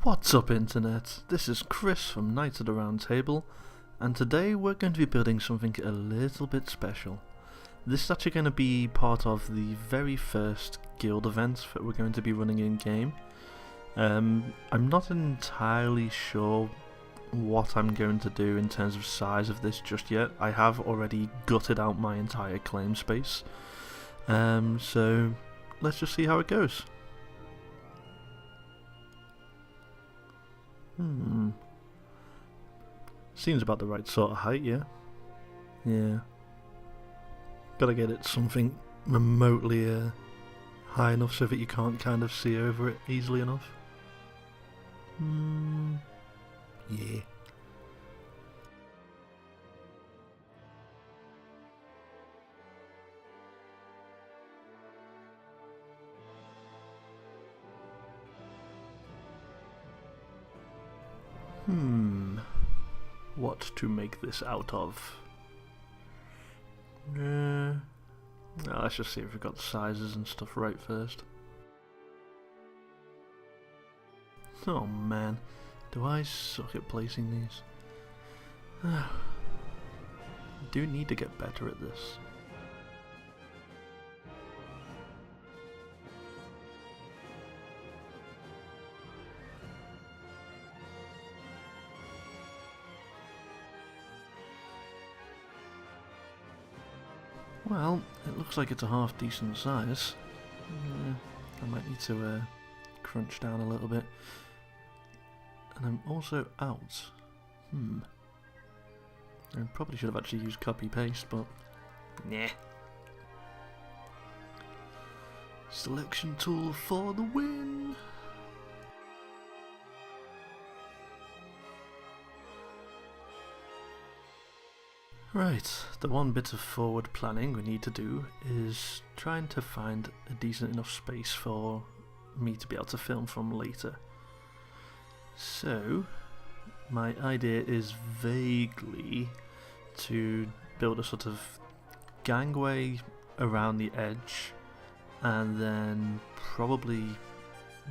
What's up, internet? This is Chris from Knights of the Round Table, and today we're going to be building something a little bit special. This is actually going to be part of the very first guild event that we're going to be running in game. I'm not entirely sure what I'm going to do in terms of size of this just yet. I have already gutted out my entire claim space, so let's just see how it goes. Seems about the right sort of height, yeah? Yeah. Gotta get it something remotely high enough so that you can't kind of see over it easily enough. Yeah. What to make this out of? Let's just see if we've got the sizes and stuff right first. Oh man, do I suck at placing these? I do need to get better at this. Well, it looks like it's a half decent size. I might need to crunch down a little bit. And I'm also out. I probably should have actually used copy paste, but nah. Selection tool for the win. Right, the one bit of forward planning we need to do is trying to find a decent enough space for me to be able to film from later. So, my idea is vaguely to build a sort of gangway around the edge and then probably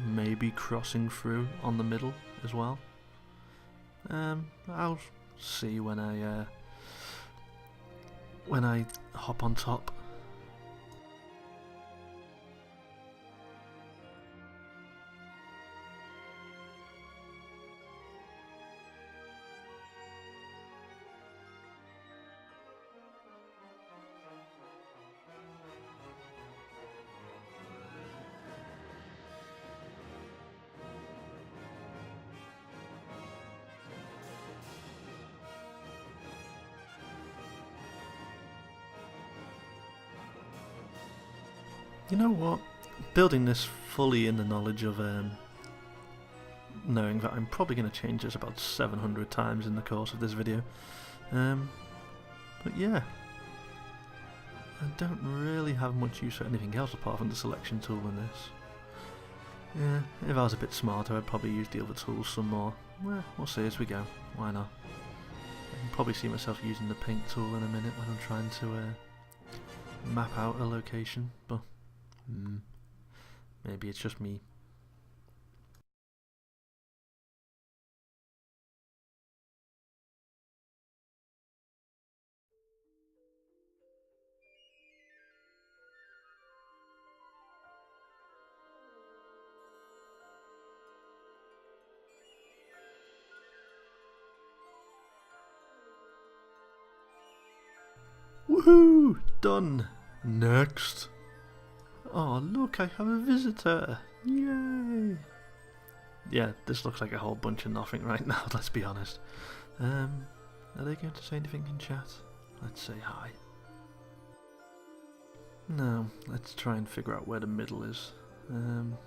maybe crossing through on the middle as well. I'll see when I hop on top. You know what? Building this fully in the knowledge of knowing that I'm probably going to change this about 700 times in the course of this video. But yeah, I don't really have much use for anything else apart from the selection tool in this. Yeah, if I was a bit smarter I'd probably use the other tools some more. Well, we'll see as we go. Why not? I can probably see myself using the paint tool in a minute when I'm trying to map out a location, but maybe it's just me. Woohoo! Done! Next! Oh look, I have a visitor! Yay! Yeah, this looks like a whole bunch of nothing right now, let's be honest. Are they going to say anything in chat? Let's say hi. No, let's try and figure out where the middle is. I'm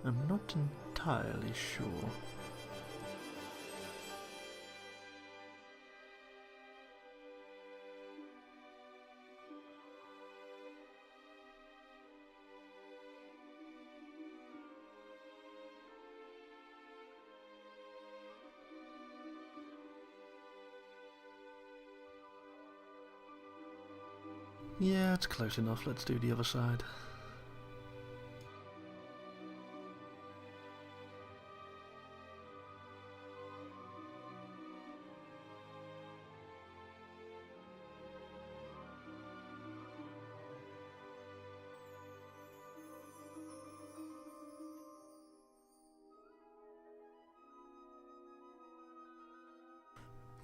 not entirely sure. Yeah, it's close enough. Let's do the other side.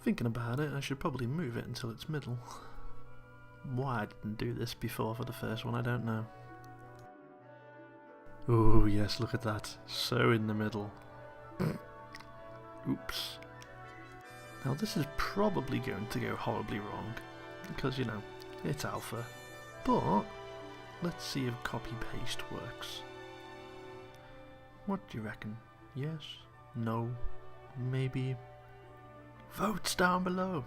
Thinking about it, I should probably move it until it's middle. Why I didn't do this before for the first one, I don't know. Oh yes, look at that. So in the middle. Oops. Now this is probably going to go horribly wrong, because, you know, it's alpha. But let's see if copy-paste works. What do you reckon? Yes? No? Maybe? Votes down below!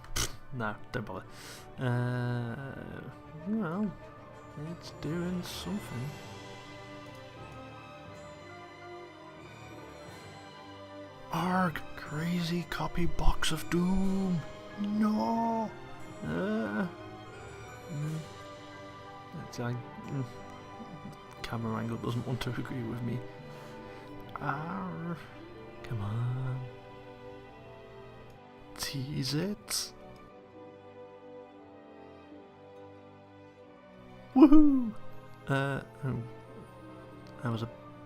No, don't bother. Well, it's doing something. Arg! Crazy copy box of doom! No! Camera angle doesn't want to agree with me. Arr! Come on. Tease it. Woohoo! I was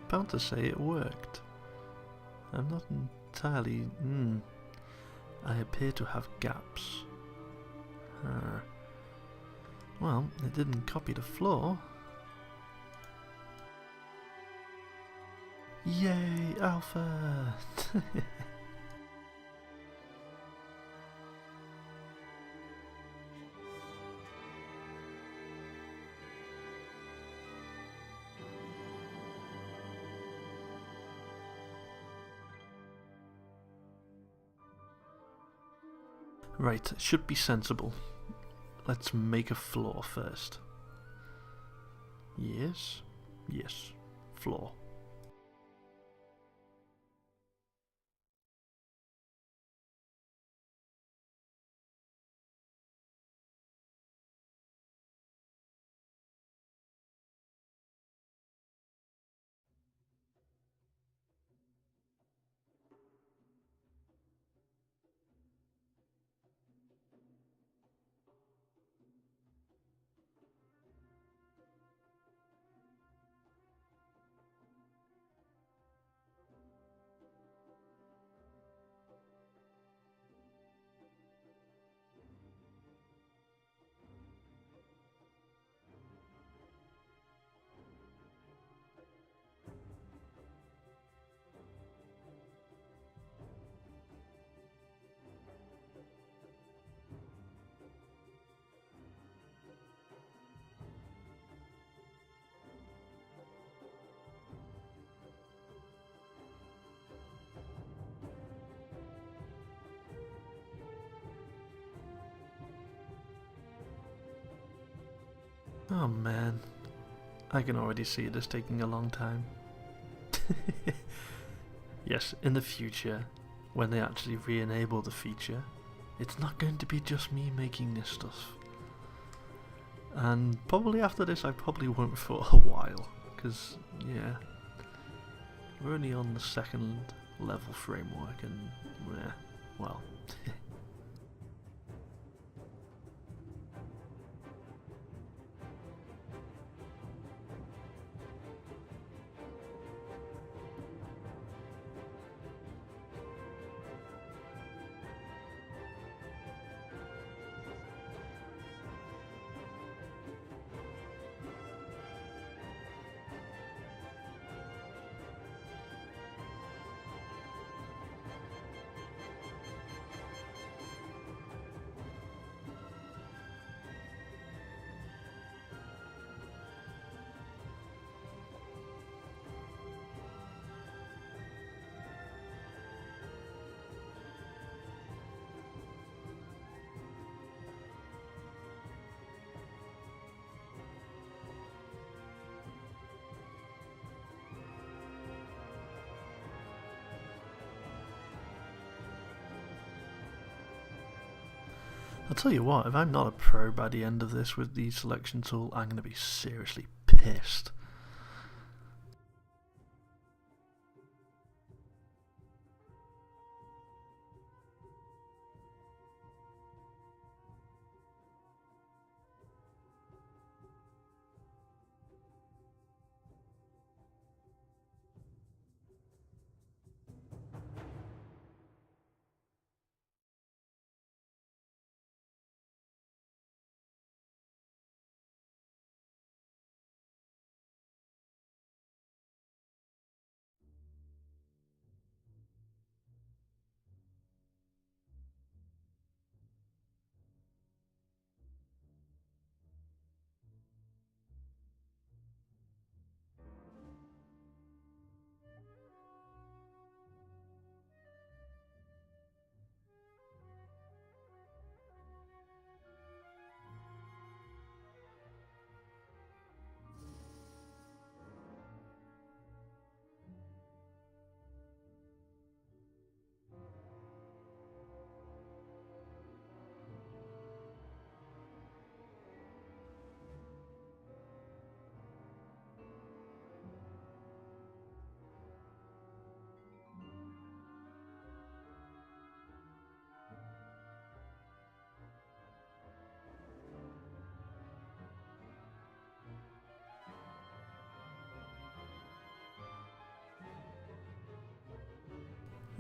about to say it worked. I'm not entirely... I appear to have gaps. Well, it didn't copy the floor. Yay, alpha! Right, it should be sensible. Let's make a floor first. Yes, yes, floor. Oh man, I can already see this taking a long time. Yes, in the future, when they actually re-enable the feature, it's not going to be just me making this stuff. And probably after this I probably won't for a while, because, yeah, we're only on the second level framework and, well... I'll tell you what, if I'm not a pro by the end of this with the selection tool, I'm going to be seriously pissed.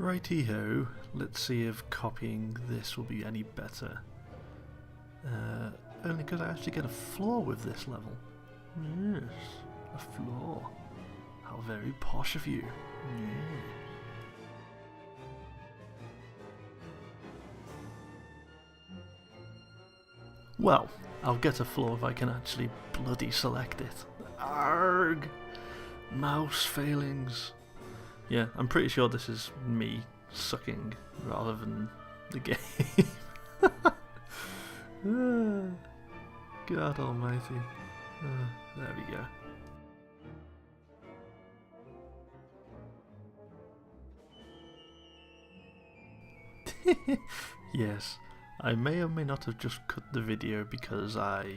Righty-ho, let's see if copying this will be any better. Only because I actually get a floor with this level. Yes, a floor. How very posh of you. Yeah. Well, I'll get a floor if I can actually bloody select it. Arrgh! Mouse failings. Yeah, I'm pretty sure this is me sucking rather than the game. God almighty. There we go. Yes, I may or may not have just cut the video because I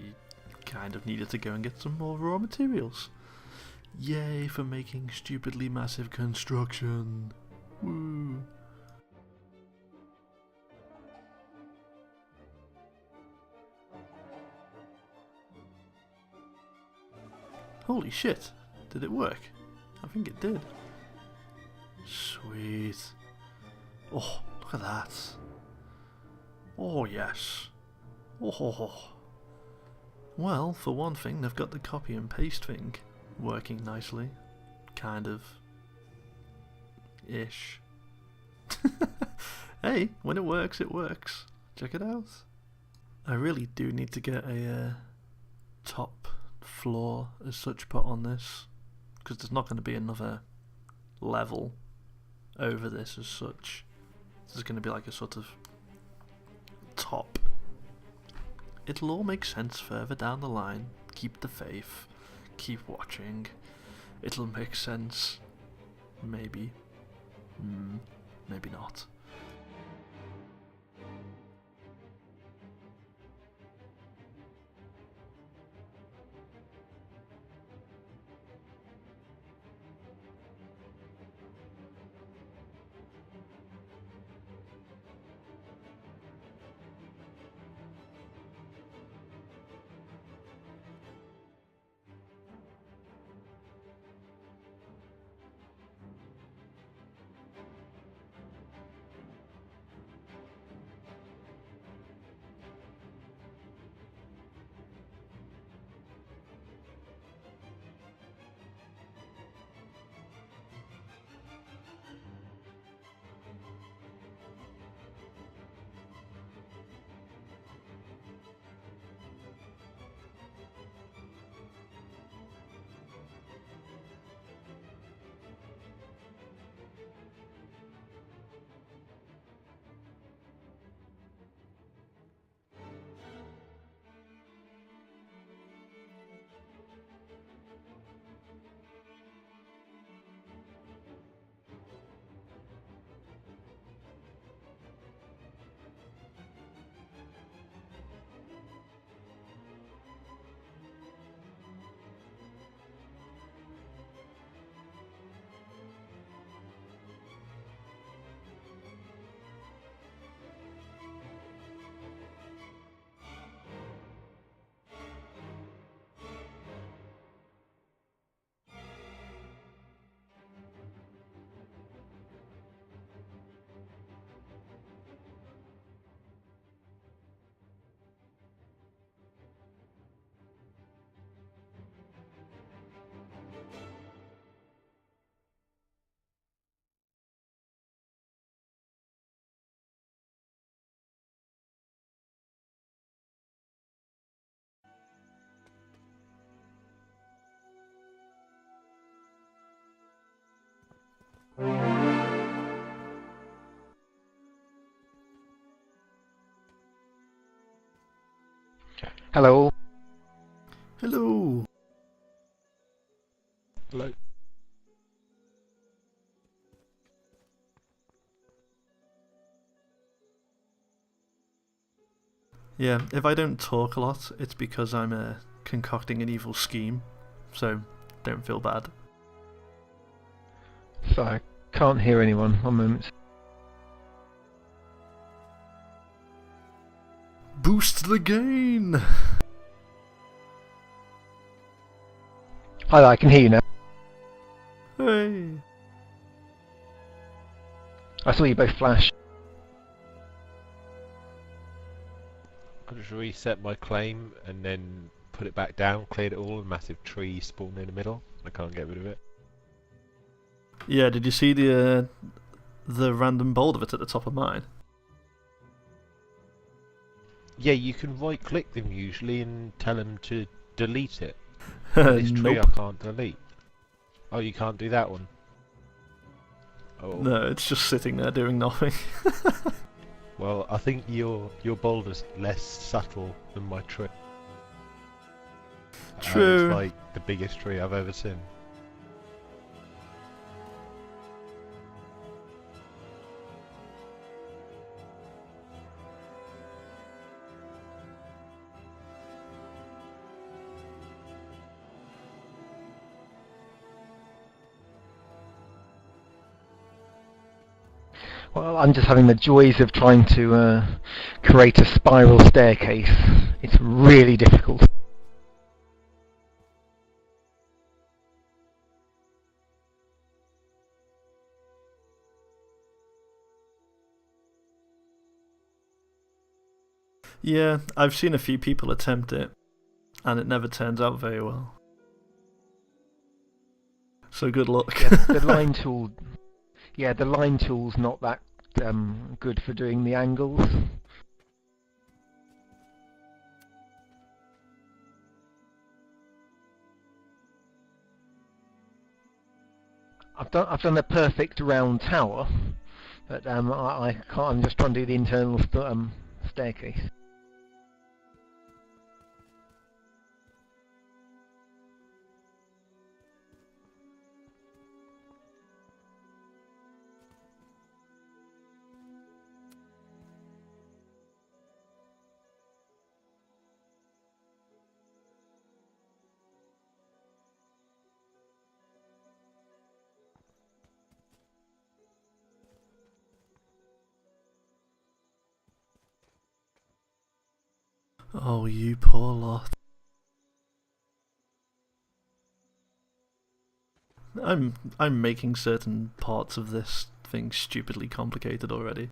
kind of needed to go and get some more raw materials. Yay for making stupidly massive construction. Woo. Holy shit, did it work? I think it did. Sweet. Oh, look at that. Oh yes. Oh. Well, for one thing, they've got the copy and paste thing working nicely. Kind of. Ish. Hey, when it works, it works. Check it out. I really do need to get a top floor as such put on this, because there's not going to be another level over this as such. There's going to be like a sort of top. It'll all make sense further down the line. Keep the faith. Keep watching. It'll make sense. Maybe. Maybe not. Hello. Hello. Hello. Yeah, if I don't talk a lot, it's because I'm concocting an evil scheme, so don't feel bad. Sorry, can't hear anyone. One moment. Boost the gain! Hi there, I can hear you now. Hey! I saw you both flash. I just reset my claim and then put it back down, cleared it all, a massive tree spawned in the middle. I can't get rid of it. Yeah, did you see the random boulder bit at the top of mine? Yeah, you can right click them usually and tell them to delete it. This tree Nope. I can't delete. Oh, you can't do that one? Oh. No, it's just sitting there doing nothing. Well, I think your boulder's less subtle than my tree. True. It's like the biggest tree I've ever seen. Well, I'm just having the joys of trying to create a spiral staircase. It's really difficult. Yeah, I've seen a few people attempt it, and it never turns out very well. So good luck. Yeah, the line tool. Yeah, the line tool's not that good for doing the angles. I've done a perfect round tower, but I can't. I'm just trying to do the internal staircase. Oh, you poor lot. I'm making certain parts of this thing stupidly complicated already.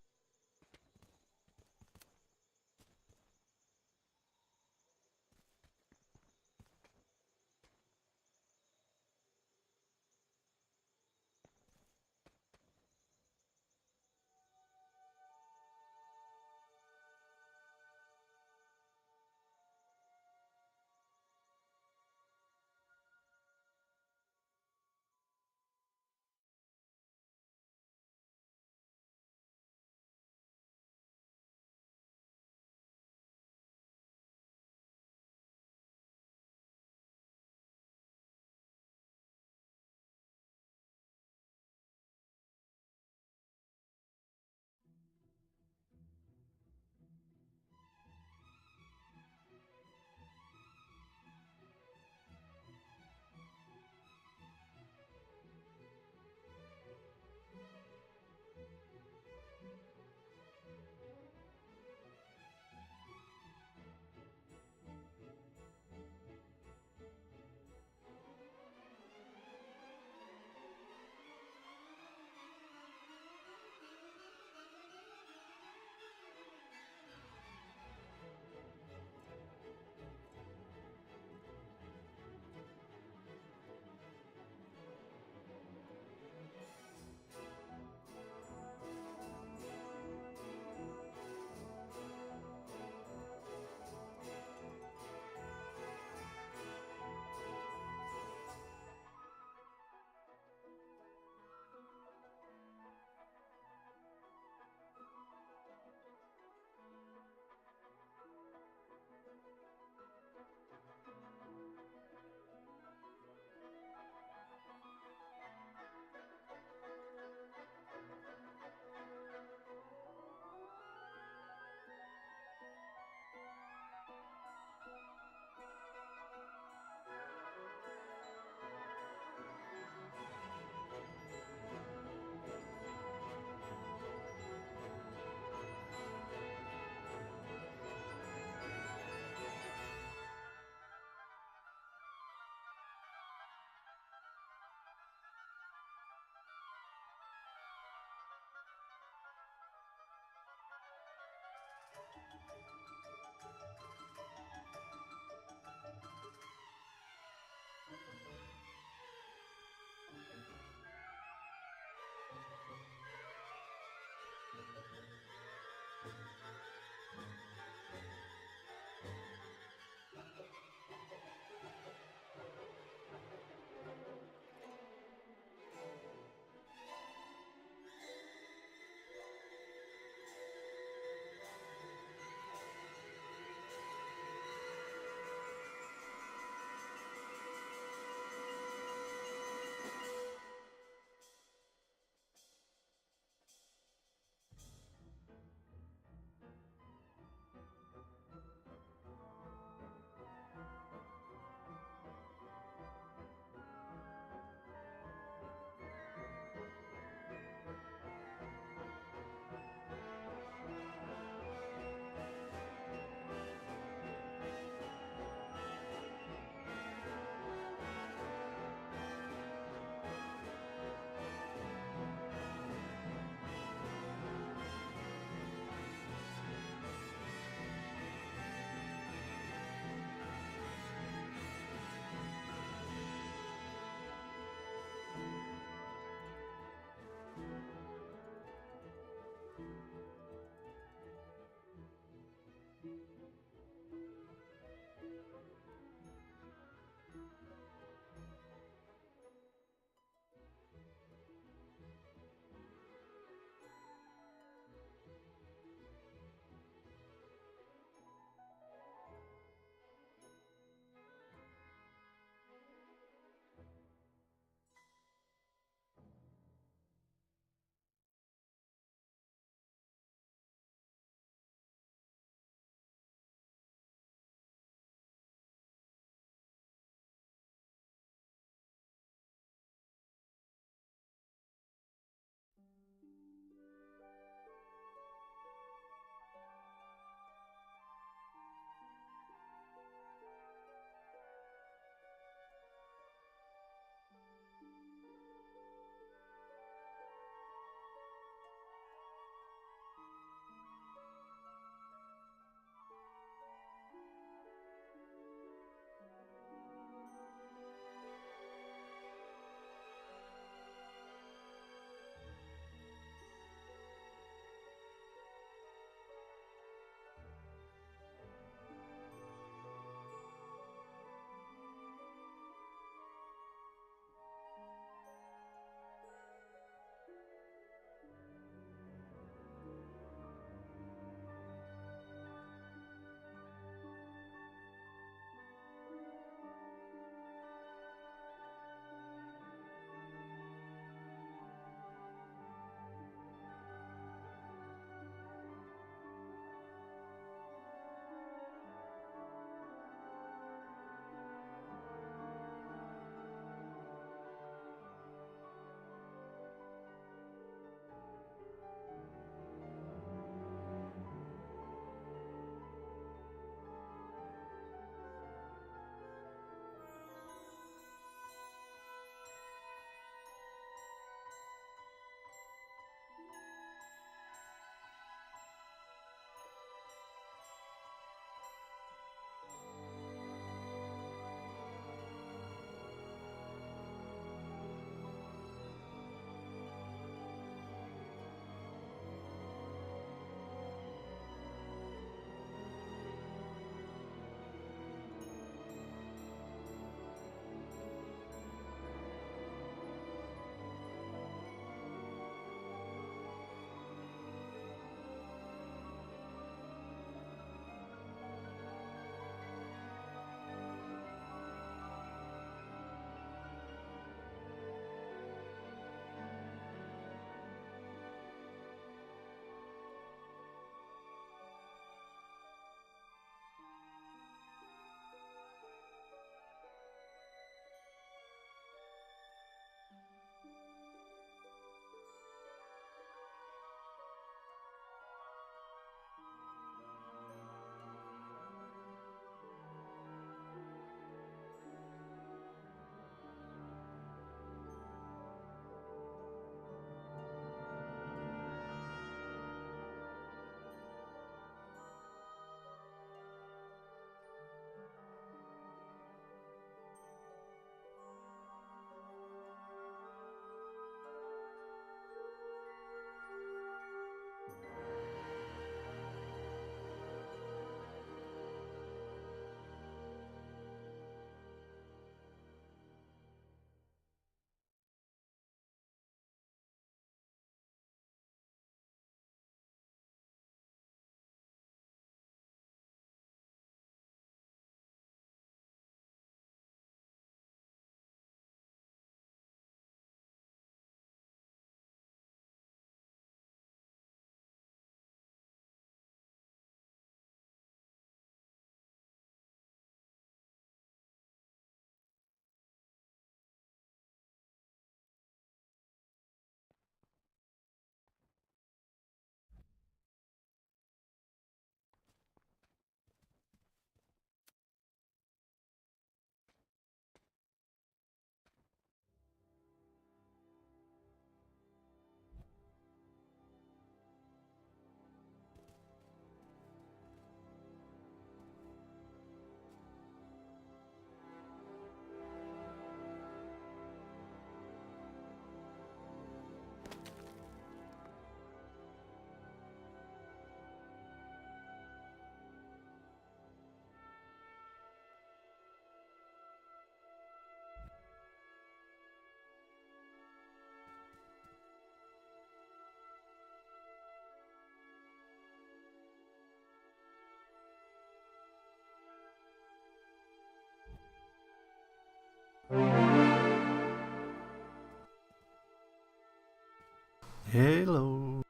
Hello.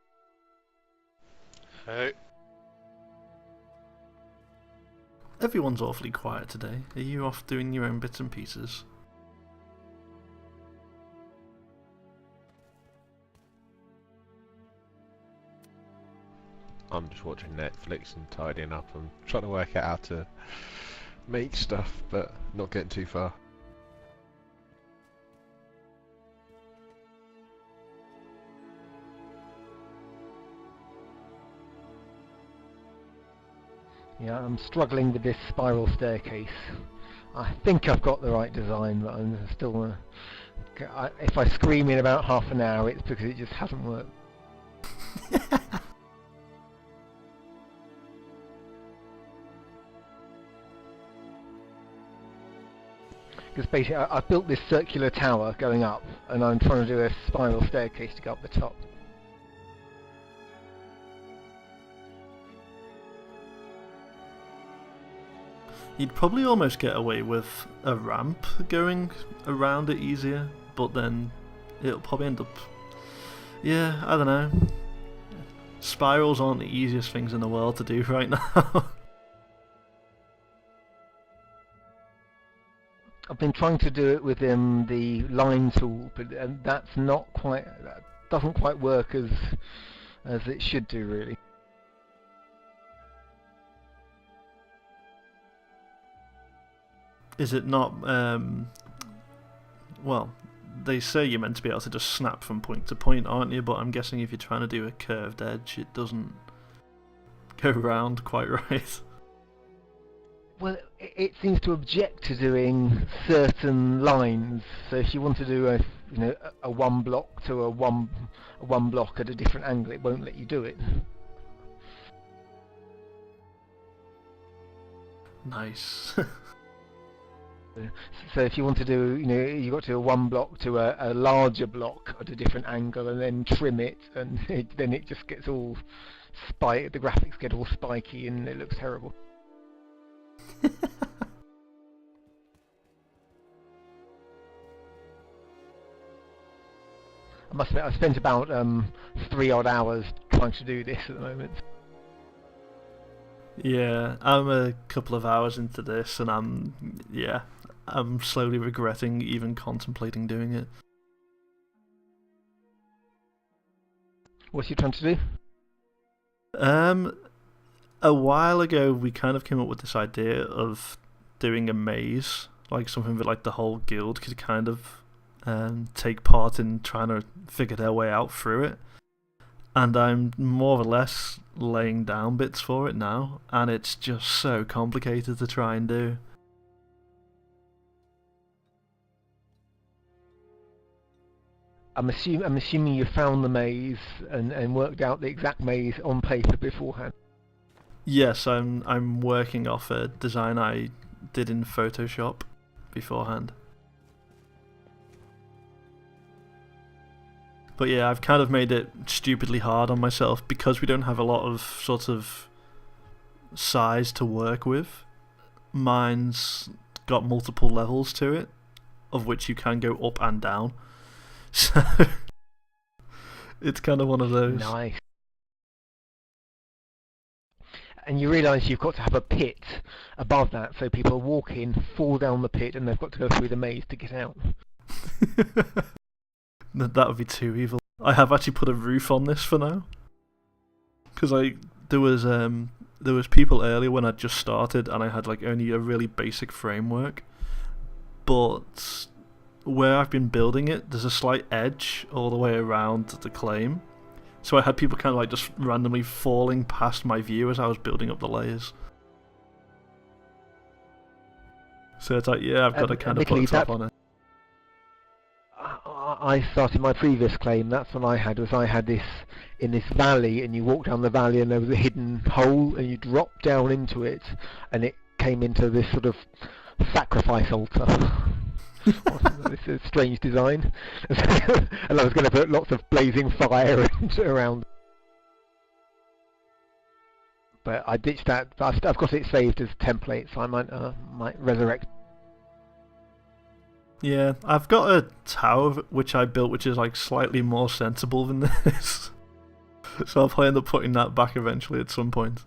Hey. Everyone's awfully quiet today. Are you off doing your own bits and pieces? I'm just watching Netflix and tidying up. I'm trying to work out how to make stuff, but not getting too far. Yeah, I'm struggling with this spiral staircase. I think I've got the right design, but I'm still... if I scream in about half an hour, it's because it just hasn't worked. Because basically I've built this circular tower going up, and I'm trying to do a spiral staircase to go up the top. You'd probably almost get away with a ramp going around it easier, but then it'll probably end up... Yeah, I don't know. Spirals aren't the easiest things in the world to do right now. I've been trying to do it with the line tool, but that's not quite... That doesn't quite work as it should do, really. Is it not, well, they say you're meant to be able to just snap from point to point, aren't you? But I'm guessing if you're trying to do a curved edge, it doesn't go round quite right. Well, it seems to object to doing certain lines. So if you want to do a one block to a one block at a different angle, it won't let you do it. Nice. So if you want to do, you got to do a one block to a larger block at a different angle, and then trim it, and then it just gets all the graphics get all spiky, and it looks terrible. I must admit, I've spent about 3 odd hours trying to do this at the moment. Yeah, I'm a couple of hours into this, and I'm slowly regretting even contemplating doing it. What's you trying to do? A while ago we kind of came up with this idea of doing a maze, like something that like the whole guild could kind of take part in trying to figure their way out through it. And I'm more or less laying down bits for it now, and it's just so complicated to try and do. I'm assuming you found the maze and worked out the exact maze on paper beforehand. Yes, I'm working off a design I did in Photoshop beforehand. But yeah, I've kind of made it stupidly hard on myself because we don't have a lot of sort of size to work with. Mine's got multiple levels to it, of which you can go up and down. So it's kind of one of those. Nice. And you realise you've got to have a pit above that, so people walk in, fall down the pit, and they've got to go through the maze to get out. That would be too evil. I have actually put a roof on this for now, because there was people earlier when I just started, and I had like only a really basic framework, but where I've been building it, there's a slight edge all the way around the claim. So I had people kind of like just randomly falling past my view as I was building up the layers. So it's like, yeah, I've got to kind of put a top on it. I started my previous claim, that's what I had this in this valley, and you walk down the valley and there was a hidden hole, and you drop down into it, and it came into this sort of sacrifice altar. This is a strange design. And I was going to put lots of blazing fire around. But I ditched that. I've got it saved as a template, so I might resurrect. Yeah, I've got a tower which I built which is like slightly more sensible than this. So I'll probably end up putting that back eventually at some point.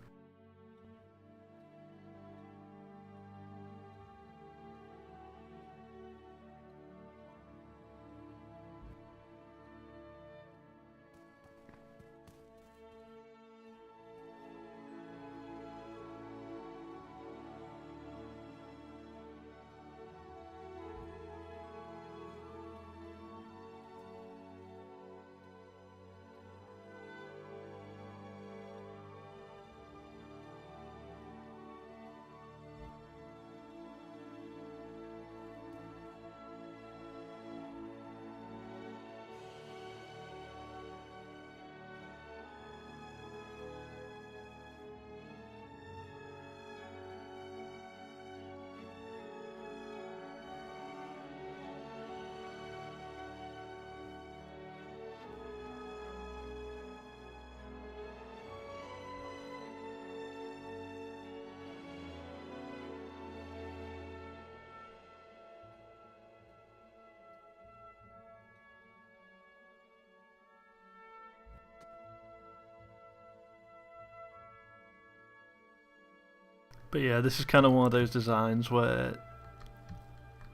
But yeah, this is kind of one of those designs where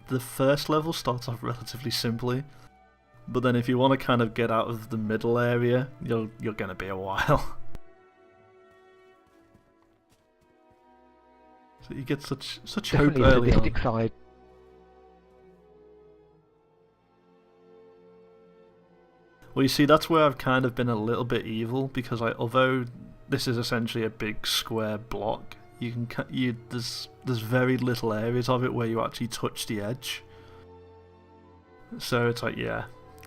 the first level starts off relatively simply, but then if you want to kind of get out of the middle area, you're gonna be a while. So you get such hope Definitely early sadistic on. side. Well, you see, that's where I've kind of been a little bit evil, because although this is essentially a big square block, there's very little areas of it where you actually touch the edge. So it's like, yeah,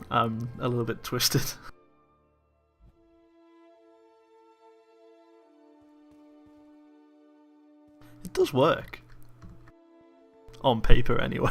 I'm a little bit twisted. It does work. On paper, anyway.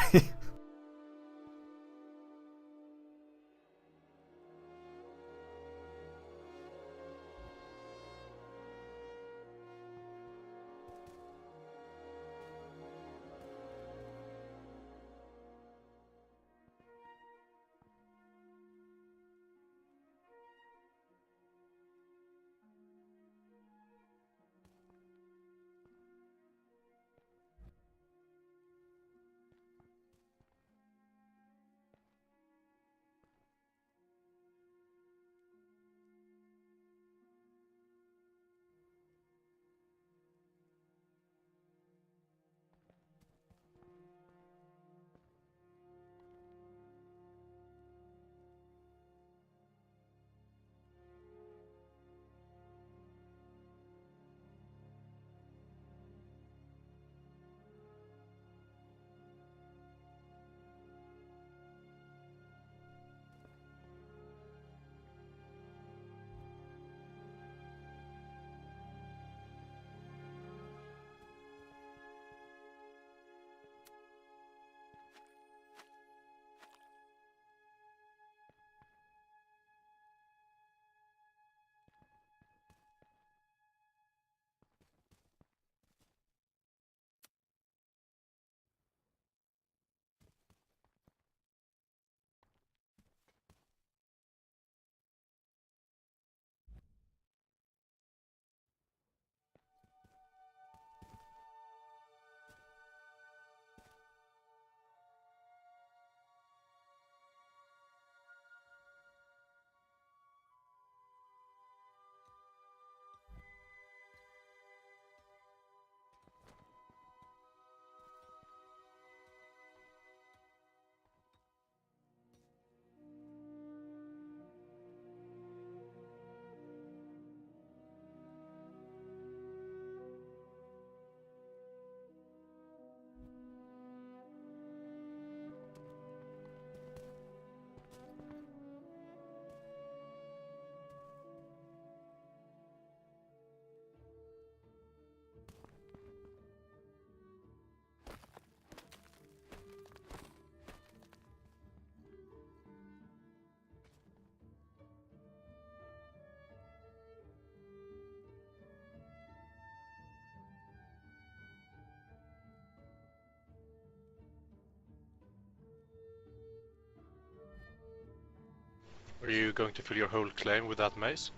Are you going to fill your whole claim with that maze?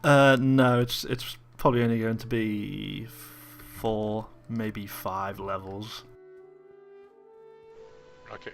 No, it's probably only going to be 4, maybe 5 levels. Okay.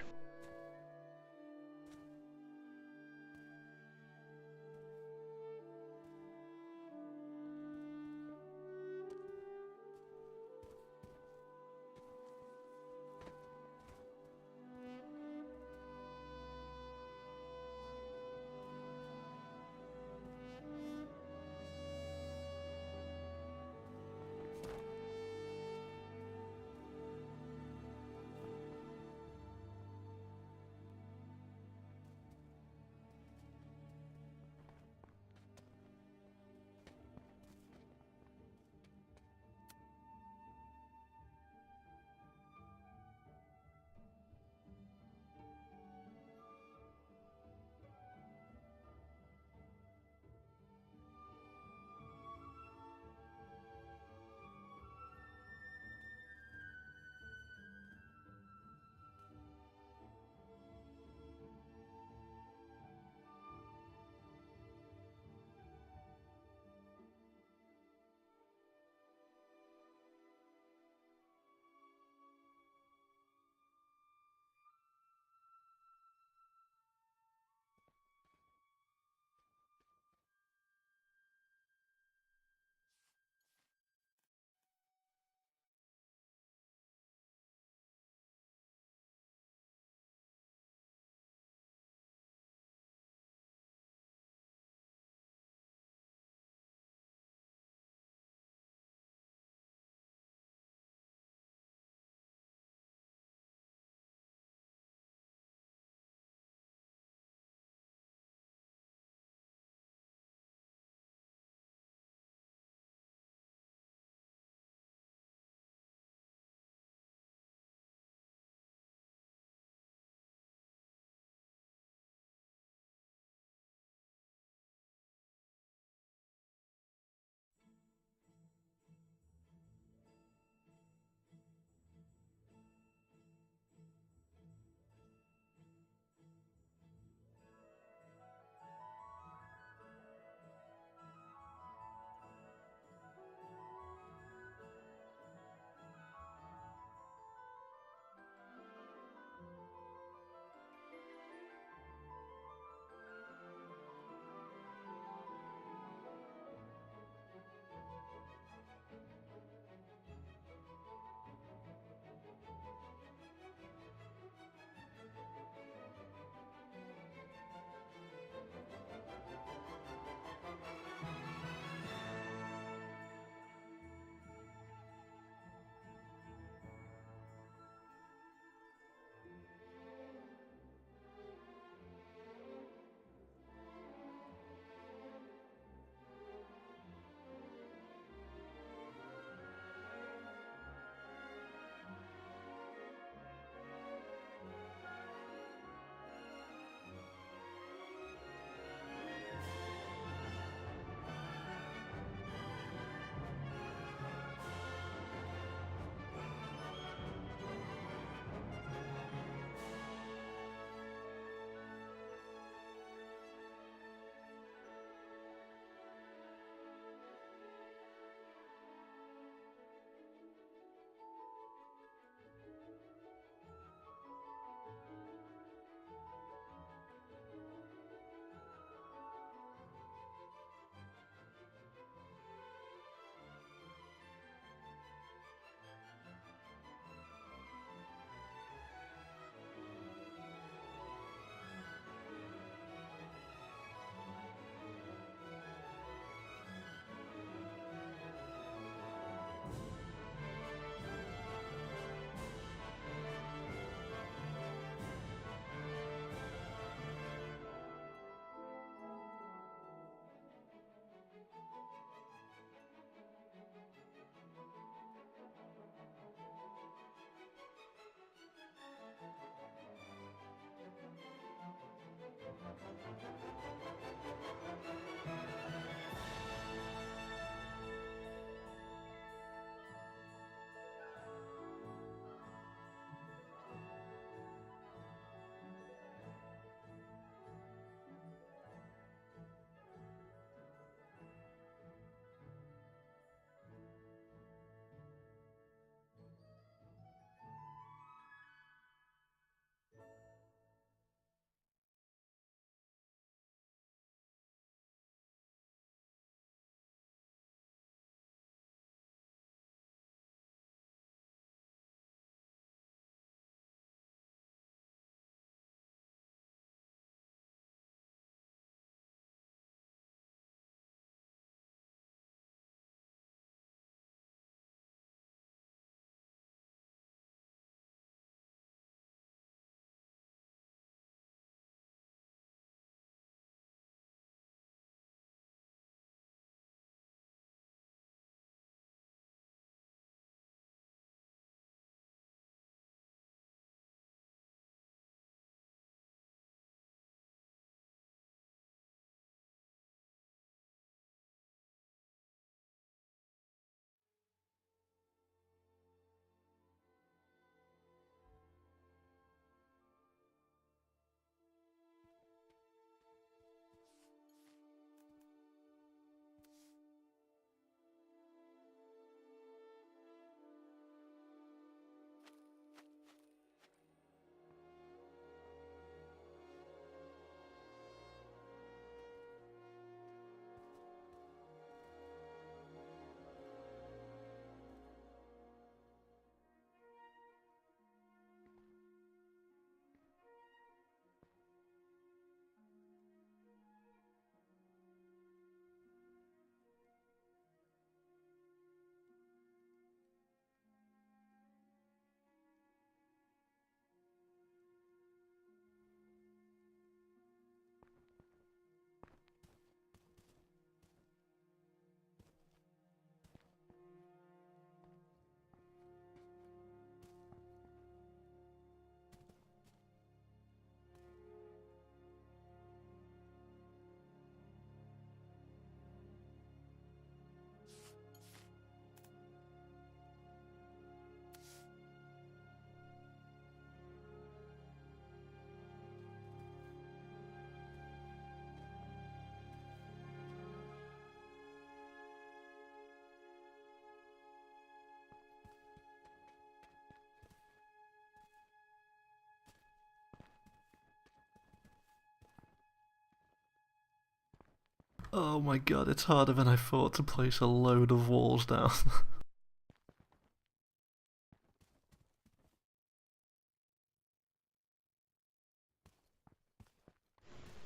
Oh my god, it's harder than I thought to place a load of walls down.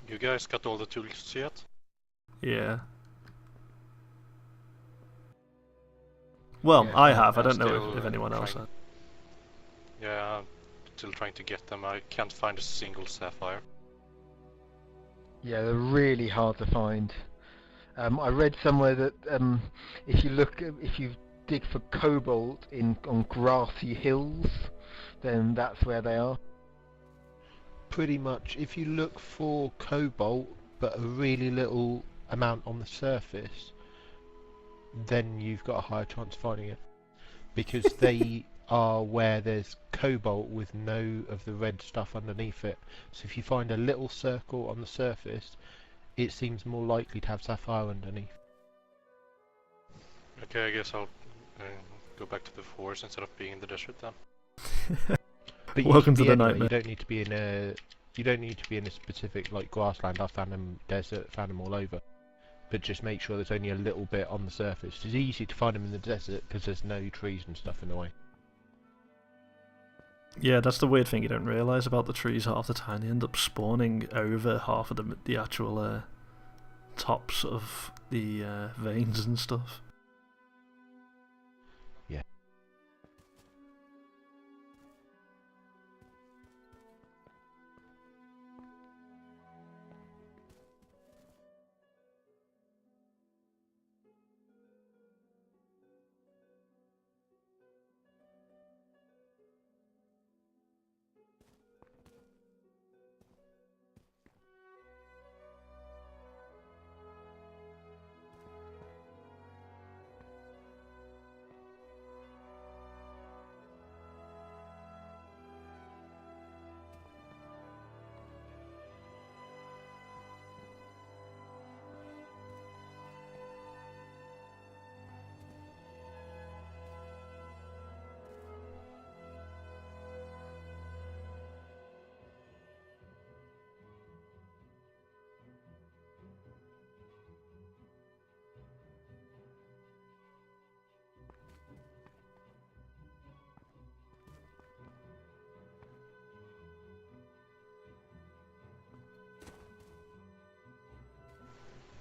You guys got all the tools yet? Yeah. Well, Yeah, I fine. have. I I'm don't know still if anyone else trying. has. Yeah, I'm still trying to get them. I can't find a single sapphire. Yeah, they're really hard to find. I read somewhere that if you dig for cobalt on grassy hills, then that's where they are. Pretty much, if you look for cobalt, but a really little amount on the surface, then you've got a higher chance of finding it. Because they are where there's cobalt with no of the red stuff underneath it. So if you find a little circle on the surface, it seems more likely to have sapphire underneath. Okay, I guess I'll go back to the forest instead of being in the desert then. But you Welcome can to be the anywhere. nightmare. You don't need to be in a. You don't need to be in a specific like grassland. I found them desert. Found them all over. But just make sure there's only a little bit on the surface. It's easy to find them in the desert because there's no trees and stuff in the way. Yeah, that's the weird thing you don't realise about the trees half the time. They end up spawning over half of the actual tops of the veins and stuff. Yeah.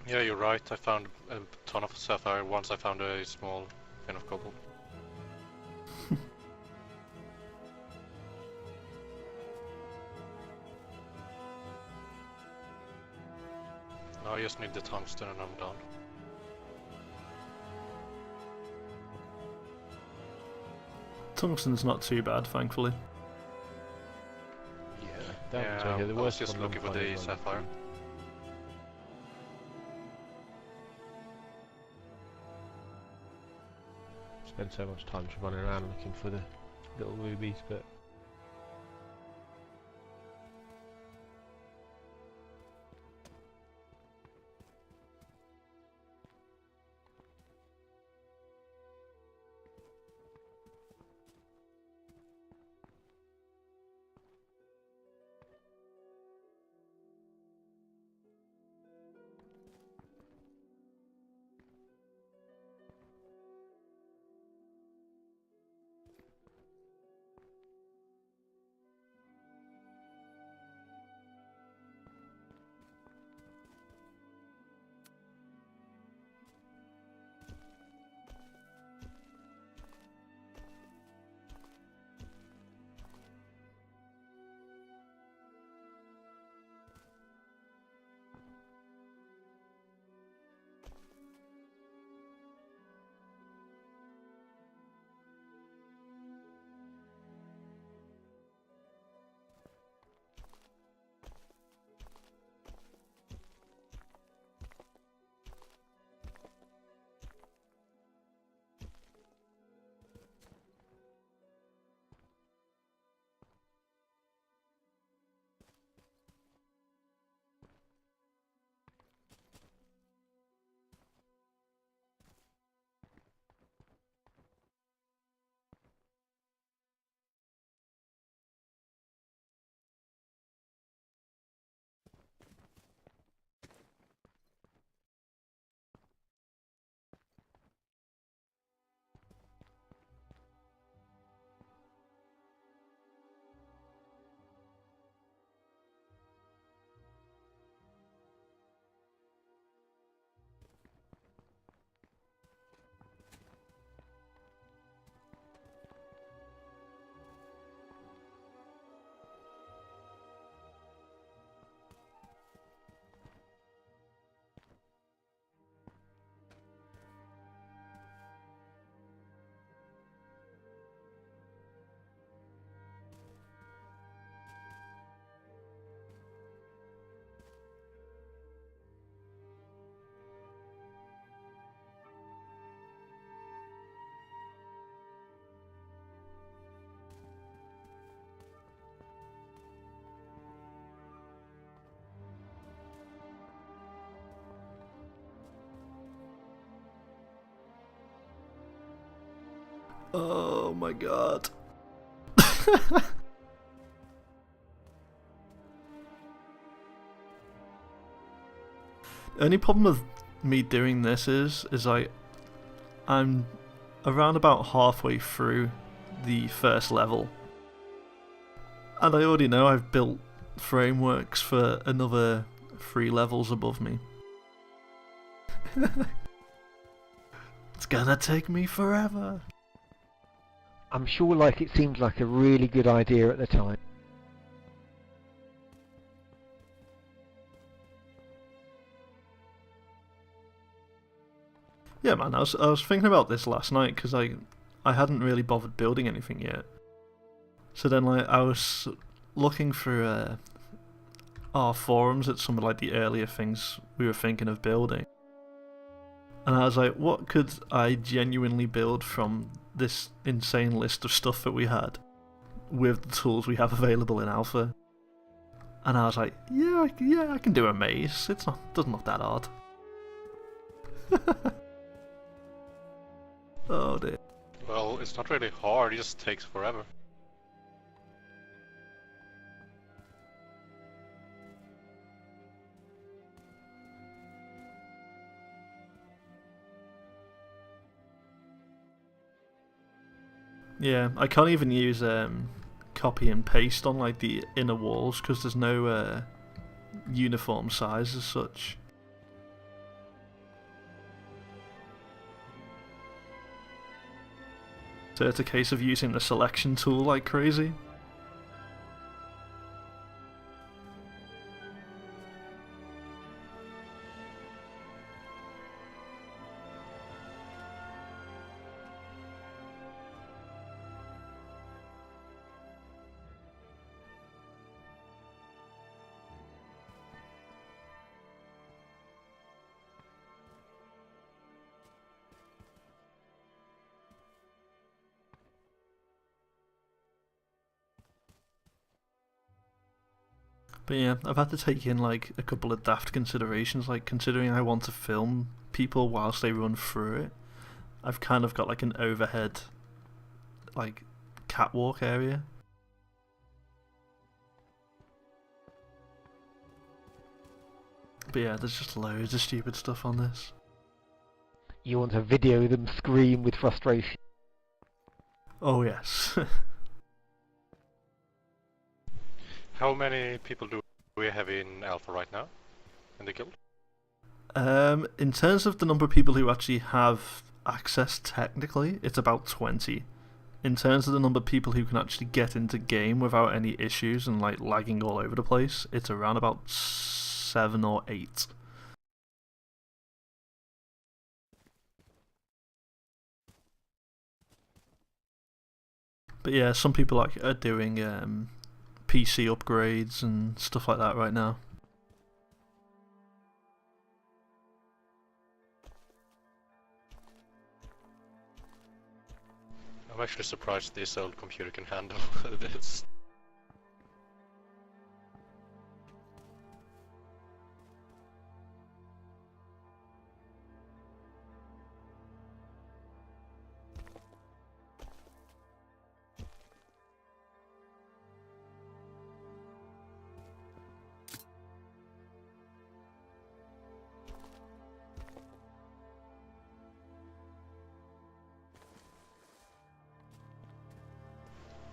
Yeah, you're right. I found a ton of sapphire once I found a small vein of cobalt. Now I just need the tungsten and I'm done. Tungsten's not too bad, thankfully. Yeah. That Yeah, was okay. The I was worst just one I'm looking for finding the is sapphire. Spend so much time just running around looking for the little rubies, but Oh my god. Only problem with me doing this is I'm around about halfway through the first level, and I already know I've built frameworks for another 3 levels above me. It's gonna take me forever. I'm sure like it seemed like a really good idea at the time. Yeah, man, I was thinking about this last night because I hadn't really bothered building anything yet. So then like I was looking through our forums at some of like the earlier things we were thinking of building, and I was like, what could I genuinely build from this insane list of stuff that we had with the tools we have available in alpha? And I was like, yeah, I can do a maze. Doesn't look that hard. Oh dear. Well, it's not really hard, it just takes forever. Yeah, I can't even use copy and paste on like the inner walls because there's no uniform size as such. So it's a case of using the selection tool like crazy. But yeah, I've had to take in like a couple of daft considerations, like considering I want to film people whilst they run through it. I've kind of got like an overhead like catwalk area. But yeah, there's just loads of stupid stuff on this. You want to video them scream with frustration. Oh yes. How many people do we have in Alpha right now? In the guild? In terms of the number of people who actually have access technically, it's about 20. In terms of the number of people who can actually get into game without any issues and like lagging all over the place, it's around about 7 or 8. But yeah, some people like are doing PC upgrades and stuff like that right now. I'm actually surprised this old computer can handle this.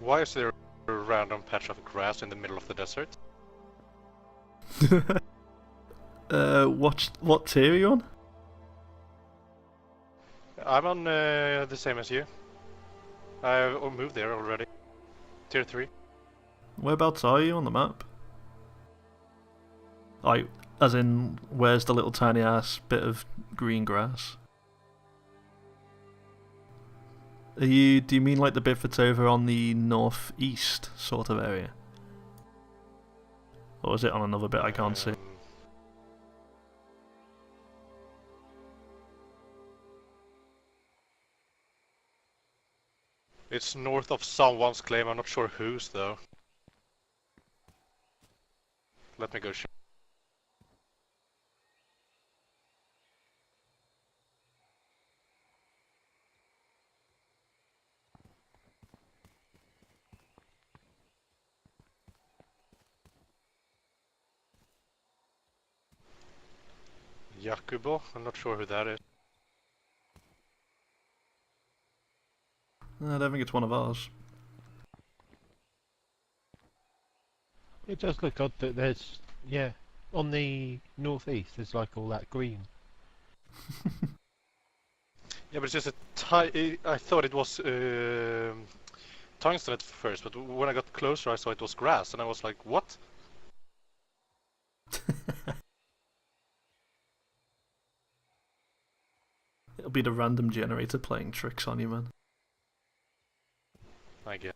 Why is there a random patch of grass in the middle of the desert? What tier are you on? I'm on the same as you. I moved there already. Tier 3. Whereabouts are you on the map? Like, as in, where's the little tiny ass bit of green grass? Do you mean like the bit that's over on the northeast sort of area? Or is it on another bit I can't see? It's north of someone's claim, I'm not sure whose though. Let me go check. Jakubo. I'm not sure who that is. I don't think it's one of ours. It does look odd that there's, yeah, on the northeast there's like all that green. Yeah, but it's just I thought it was tungsten at first, but when I got closer I saw it was grass, and I was like, what? It'll be the random generator playing tricks on you, man. I guess.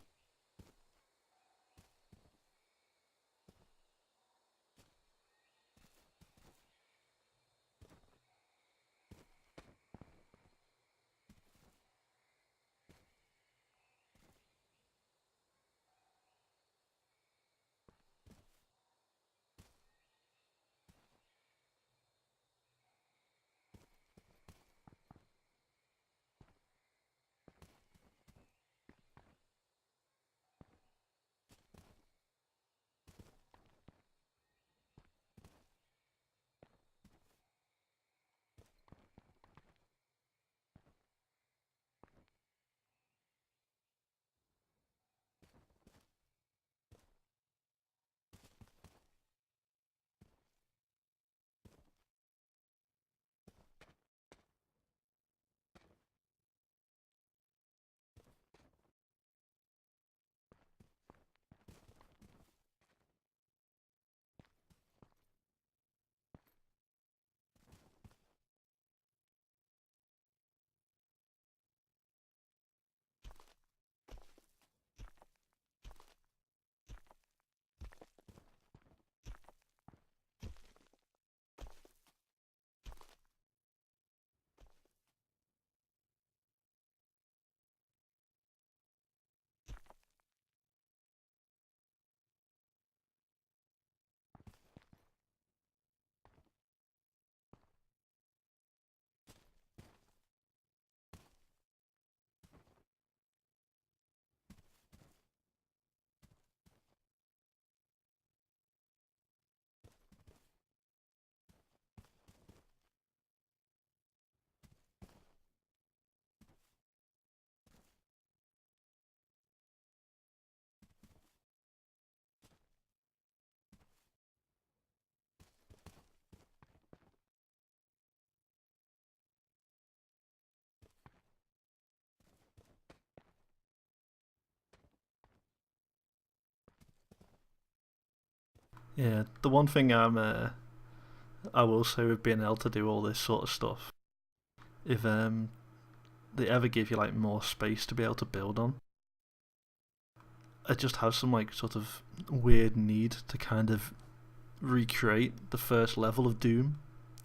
Yeah, the one thing I will say with being able to do all this sort of stuff, if they ever give you like more space to be able to build on, I just have some like sort of weird need to kind of recreate the first level of Doom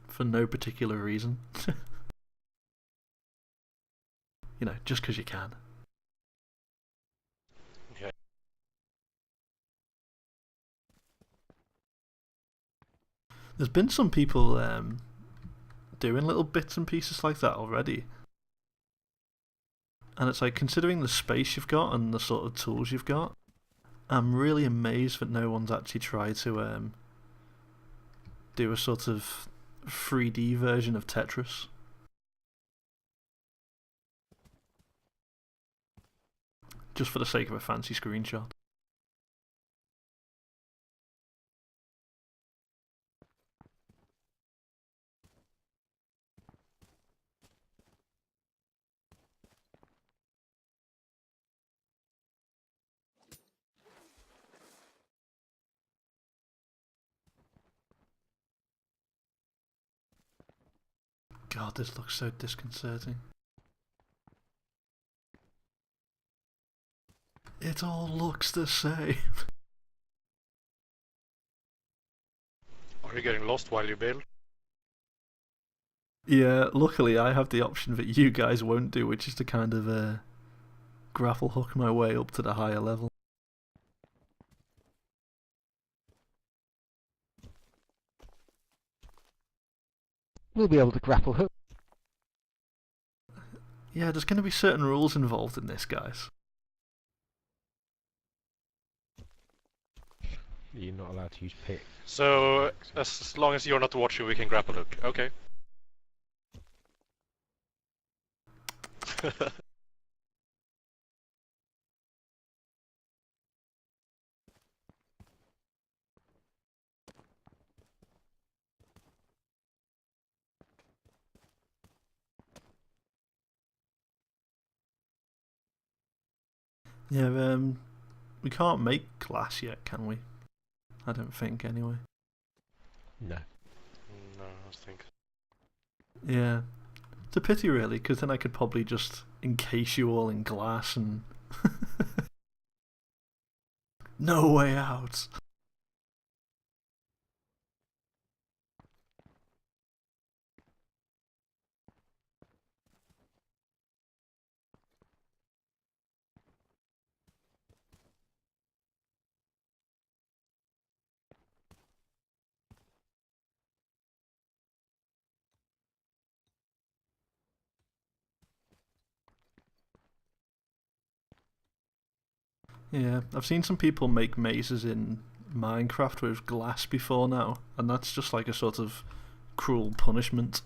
for no particular reason. You know, just because you can. Okay. There's been some people doing little bits and pieces like that already. And it's like, considering the space you've got and the sort of tools you've got, I'm really amazed that no one's actually tried to do a sort of 3D version of Tetris. Just for the sake of a fancy screenshot. God, this looks so disconcerting. It all looks the same. Are you getting lost while you build? Yeah, luckily I have the option that you guys won't do, which is to kind of grapple hook my way up to the higher level. We'll be able to grapple hook. Yeah, there's going to be certain rules involved in this, guys. You're not allowed to use pick. So as long as you're not watching, we can grapple hook. Okay. Yeah, we can't make glass yet, can we? I don't think, anyway. No. No, I think. Yeah. It's a pity, really, because then I could probably just encase you all in glass and... No way out! Yeah, I've seen some people make mazes in Minecraft with glass before now, and that's just like a sort of cruel punishment.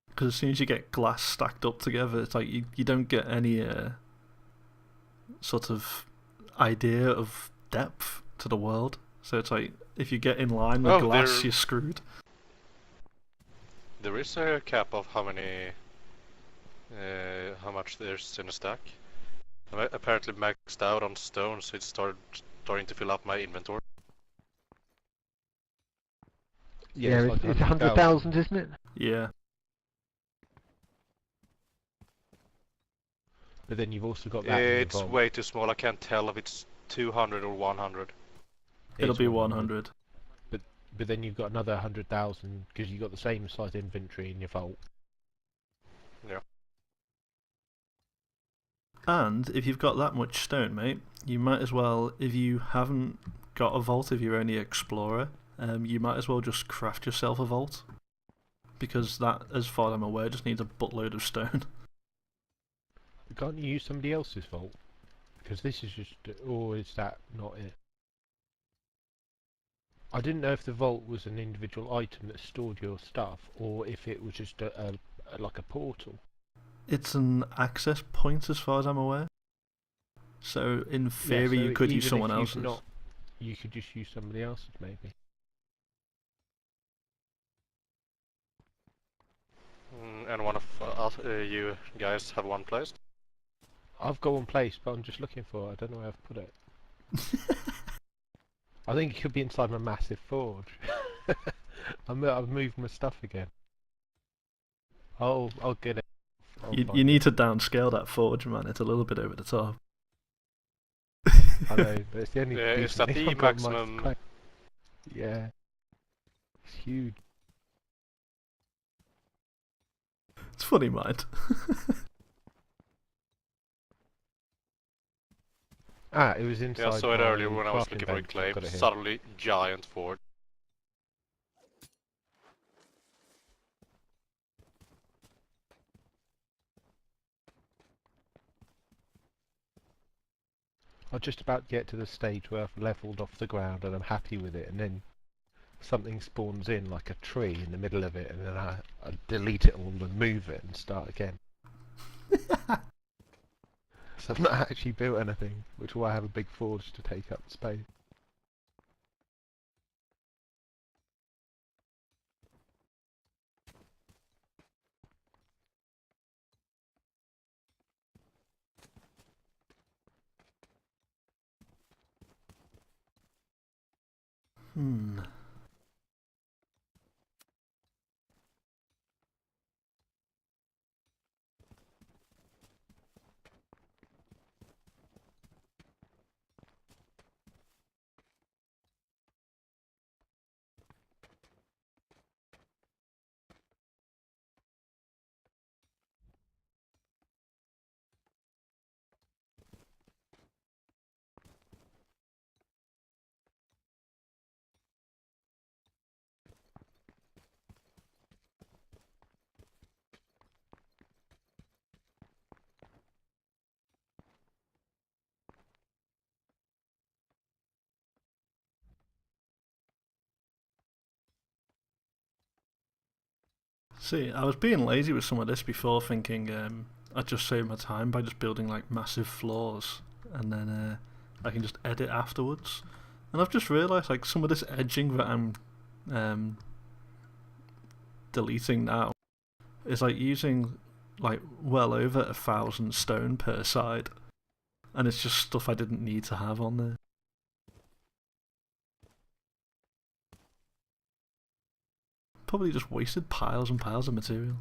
Because as soon as you get glass stacked up together, it's like you don't get any sort of idea of depth to the world. So it's like, if you get in line with glass, you're screwed. There is a cap of how much there's in a stack. I'm apparently maxed out on stone, so it's starting to fill up my inventory. Yeah, like it's 100,000, isn't it? Yeah. But then you've also got that. It's way too small. I can't tell if it's 200 or 100. It'll be 100. But then you've got another 100,000 because you've got the same size inventory in your vault. Yeah. And if you've got that much stone, mate, you might as well, if you haven't got a vault, if you're only an explorer, you might as well just craft yourself a vault. Because that, as far as I'm aware, just needs a buttload of stone. Can't you use somebody else's vault? Because this is just... Or is that not it? I didn't know if the vault was an individual item that stored your stuff, or if it was just like a portal. It's an access point as far as I'm aware. So in theory you could use someone else's. You could just use somebody else's maybe. And one of you guys have one placed? I've got one placed, but I'm just looking for it. I don't know where I've put it. I think it could be inside my massive forge. I've moved my stuff again. I'll get it. You need to downscale that forge, man. It's a little bit over the top. I know, but it's the only. Is that the maximum? Yeah. It's huge. It's funny, mind. It was inside. Yeah, I saw it earlier when I was crafting looking for a bench. claim. Got it here. Suddenly, giant forge. I'm just about to get to the stage where I've levelled off the ground and I'm happy with it, and then something spawns in like a tree in the middle of it, and then I delete it all and move it and start again. So I've not actually built anything, which is why I have a big forge to take up space. Hmm. See, I was being lazy with some of this before, thinking I'd just save my time by just building like massive floors, and then I can just edit afterwards. And I've just realised like some of this edging that I'm deleting now is like using like well over 1,000 stone per side, and it's just stuff I didn't need to have on there. Probably just wasted piles and piles of material.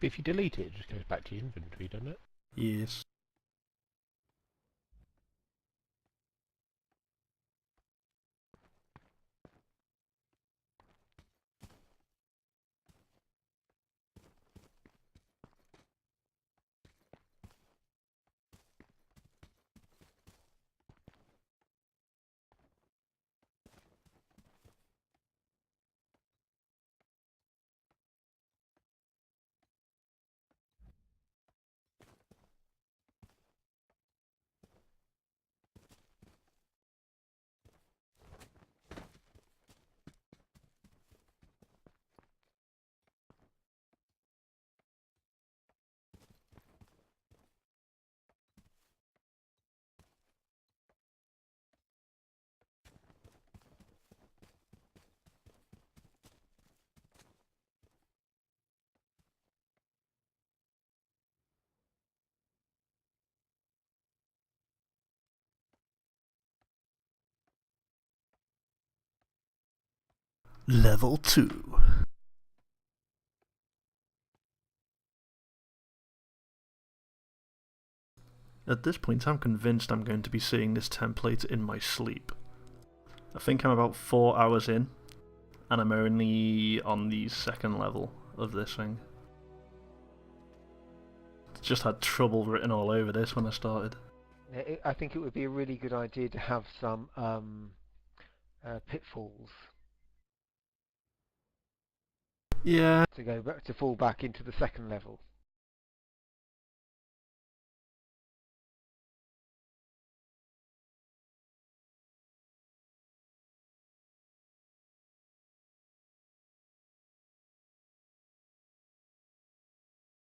But if you delete it, it just goes back to your inventory, doesn't it? Yes. Level 2. At this point I'm convinced I'm going to be seeing this template in my sleep. I think I'm about 4 hours in, and I'm only on the second level of this thing. Just had trouble written all over this when I started. I think it would be a really good idea to have some pitfalls. Yeah. To go back to fall back into the second level.